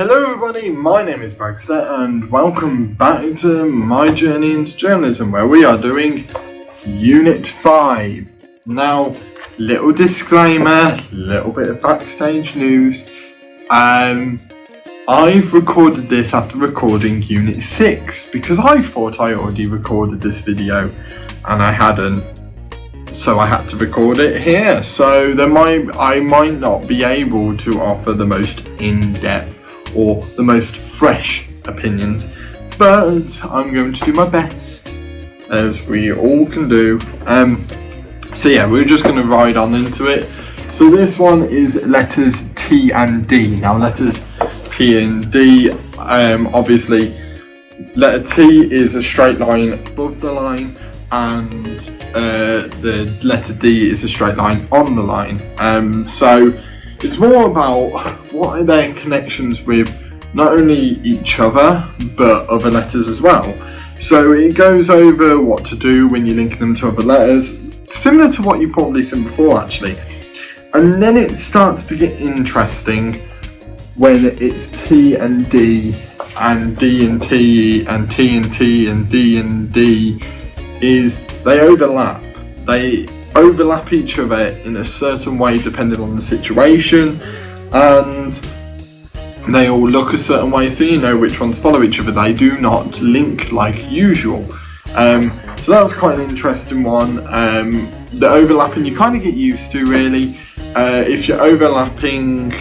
Hello everybody, my name is Bragster and welcome back to my journey into journalism where we are doing Unit 5. Now, little disclaimer, little bit of backstage news. I've recorded this after recording Unit 6 because I thought I already recorded this video and I hadn't. So I had to record it here. So I might not be able to offer the most in-depth or the most fresh opinions, but I'm going to do my best, as we all can do. So yeah, we're just going to ride on into it. So this one is letters T and D. Now letters T and D, obviously letter T is a straight line above the line, and the letter D is a straight line on the line. So it's more about what are their connections with not only each other but other letters as well. So it goes over what to do when you're linking them to other letters, similar to what you've probably seen before actually. And then it starts to get interesting when it's T and D and D and T and T and T and D and D, is they overlap. They overlap each other in a certain way depending on the situation, and they all look a certain way, so you know which ones follow each other. They do not link like usual. So that was quite an interesting one. The overlapping you kind of get used to really. If you're overlapping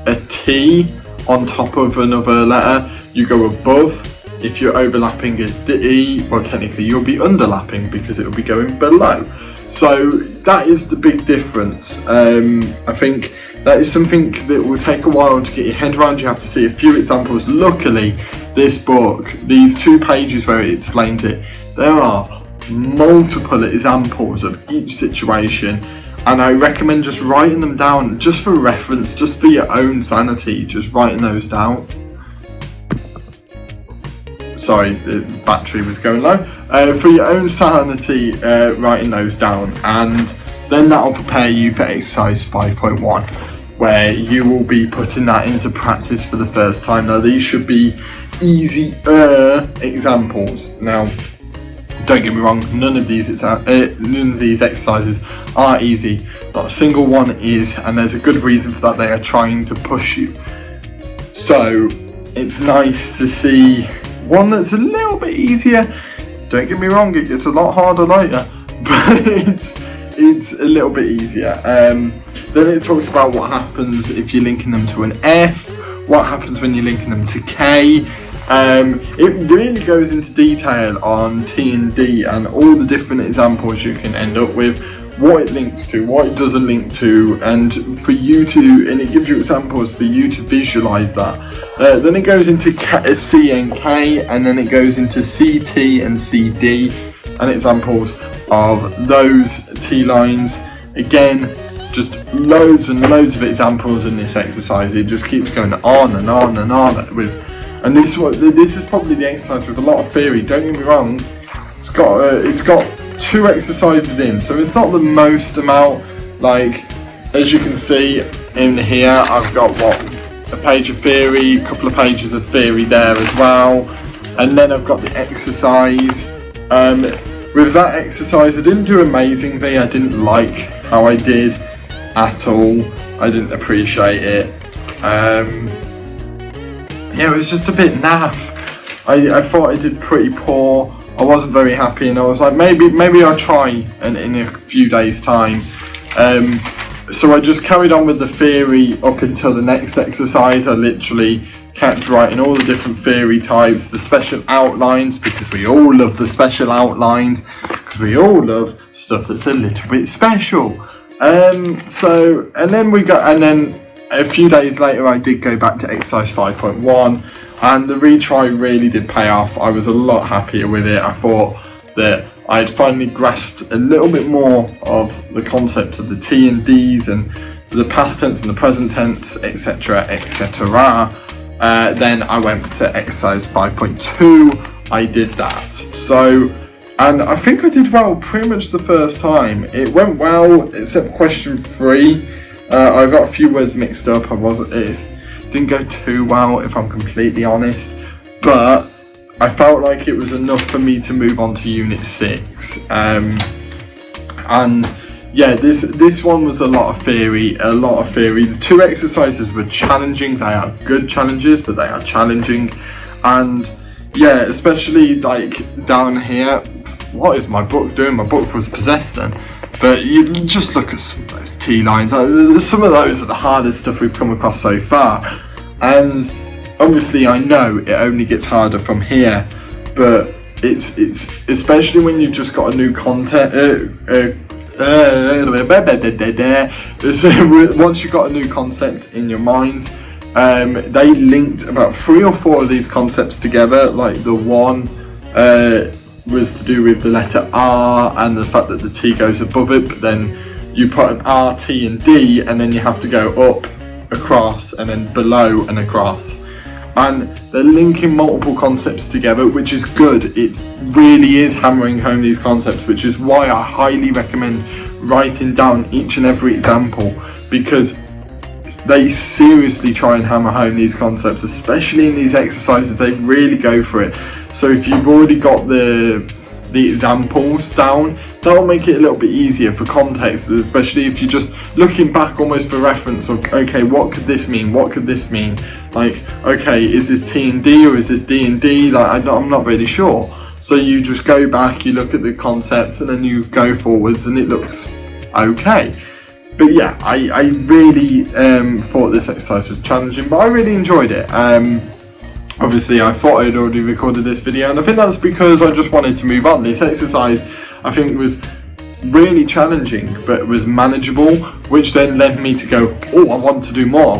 a T on top of another letter, you go above. If you're overlapping a D, well technically you'll be underlapping because it will be going below. So that is the big difference. I think that is something that will take a while to get your head around. You have to see a few examples. Luckily, this book, these 2 pages where it explains it, there are multiple examples of each situation, and I recommend just writing them down just for reference, just for your own sanity, just writing those down. Sorry, the battery was going low. For your own sanity, writing those down, and then that'll prepare you for exercise 5.1, where you will be putting that into practice for the first time. Now these should be easier examples. Now, don't get me wrong, none of these exercises are easy. Not a single one is, and there's a good reason for that. They are trying to push you. So it's nice to see one that's a little bit easier. Don't get me wrong, it gets a lot harder later, but it's a little bit easier. Then it talks about what happens if you're linking them to an F, what happens when you're linking them to K. It really goes into detail on T and D and all the different examples you can end up with, what it links to, what it doesn't link to, and for you to, and it gives you examples for you to visualize that. Then it goes into C and K, and then it goes into CT and CD, and examples of those T lines. Again, just loads and loads of examples in this exercise. It just keeps going on and on and on with, and this is probably the exercise with a lot of theory. Don't get me wrong, it's got 2 exercises in, so it's not the most amount. Like, as you can see in here, I've got a page of theory, a couple of pages of theory there as well, and then I've got the exercise. With that exercise, I didn't do amazingly. I didn't like how I did at all. I didn't appreciate it. Yeah, it was just a bit naff. I thought I did pretty poor. I wasn't very happy, and I was like, maybe I'll try in a few days' time. So I just carried on with the theory up until the next exercise. I literally kept writing all the different theory types, the special outlines, because we all love the special outlines, because we all love stuff that's a little bit special. And then a few days later I did go back to exercise 5.1, and the retry really did pay off. I was a lot happier with it. I thought that I had finally grasped a little bit more of the concepts of the T and D's and the past tense and the present tense, etc, etc. Then I went to exercise 5.2. I did that. So, and I think I did well pretty much the first time. It went well, except question 3. I got a few words mixed up. Didn't go too well, if I'm completely honest, but I felt like it was enough for me to move on to Unit 6. And yeah, this one was a lot of theory. The 2 exercises were challenging. They are good challenges, but they are challenging. And yeah, especially like down here. What is my book doing? My book was possessed then. But you just look at some of those T-lines. Some of those are the hardest stuff we've come across so far. And obviously I know it only gets harder from here, but it's especially when you've just got a new content. Once you've got a new concept in your minds, they linked about 3 or 4 of these concepts together. Like the one was to do with the letter R and the fact that the T goes above it, but then you put an R, T and D, and then you have to go up, across, and then below and across. And they're linking multiple concepts together, which is good. It really is hammering home these concepts, which is why I highly recommend writing down each and every example, because they seriously try and hammer home these concepts, especially in these exercises. They really go for it. So if you've already got the examples down, that'll make it a little bit easier for context, especially if you're just looking back almost for reference of, okay, what could this mean? What could this mean? Like, okay, is this T and D or is this D and D? Like, I'm not really sure. So you just go back, you look at the concepts, and then you go forwards, and it looks okay. But yeah, I really thought this exercise was challenging, but I really enjoyed it. Obviously I thought I'd already recorded this video, and I think that's because I just wanted to move on. This exercise I think was really challenging, but it was manageable, which then led me to go, oh, I want to do more,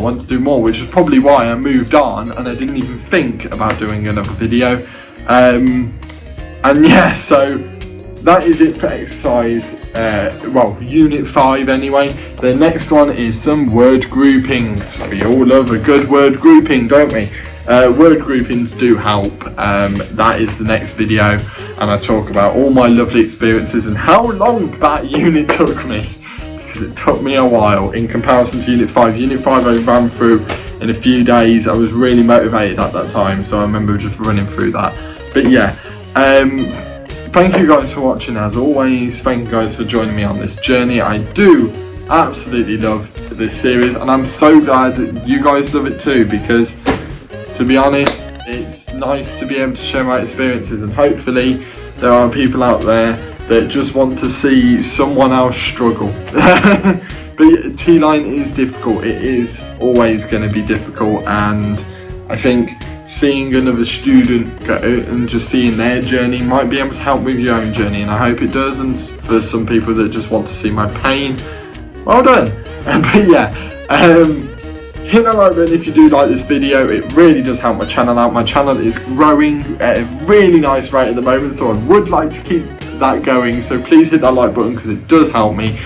which is probably why I moved on and I didn't even think about doing another video. And yeah, so that is it for exercise, Unit 5 anyway. The next one is some word groupings. We all love a good word grouping, don't we? Word groupings do help. That is the next video, and I talk about all my lovely experiences and how long that unit took me, because it took me a while in comparison to Unit 5. Unit 5 I ran through in a few days. I was really motivated at that time, so I remember just running through that. But yeah, thank you guys for watching as always. Thank you guys for joining me on this journey. I do absolutely love this series, and I'm so glad that you guys love it too, because to be honest, it's nice to be able to share my experiences, and hopefully there are people out there that just want to see someone else struggle. But T-line is difficult. It is always going to be difficult, and I think seeing another student go and just seeing their journey might be able to help with your own journey, and I hope it does. And for some people that just want to see my pain, well done. But yeah, hit that like button if you do like this video. It really does help my channel out. My channel is growing at a really nice rate at the moment, so I would like to keep that going, so please hit that like button because it does help me.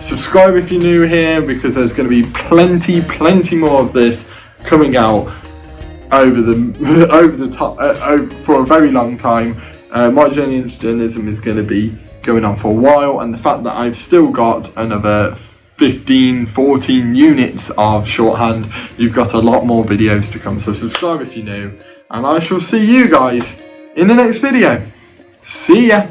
Subscribe if you're new here, because there's going to be plenty more of this coming out over the top for a very long time. My journey into journalism is going to be going on for a while, and the fact that I've still got another 14 units of shorthand, you've got a lot more videos to come. So subscribe if you're new, and I shall see you guys in the next video. See ya.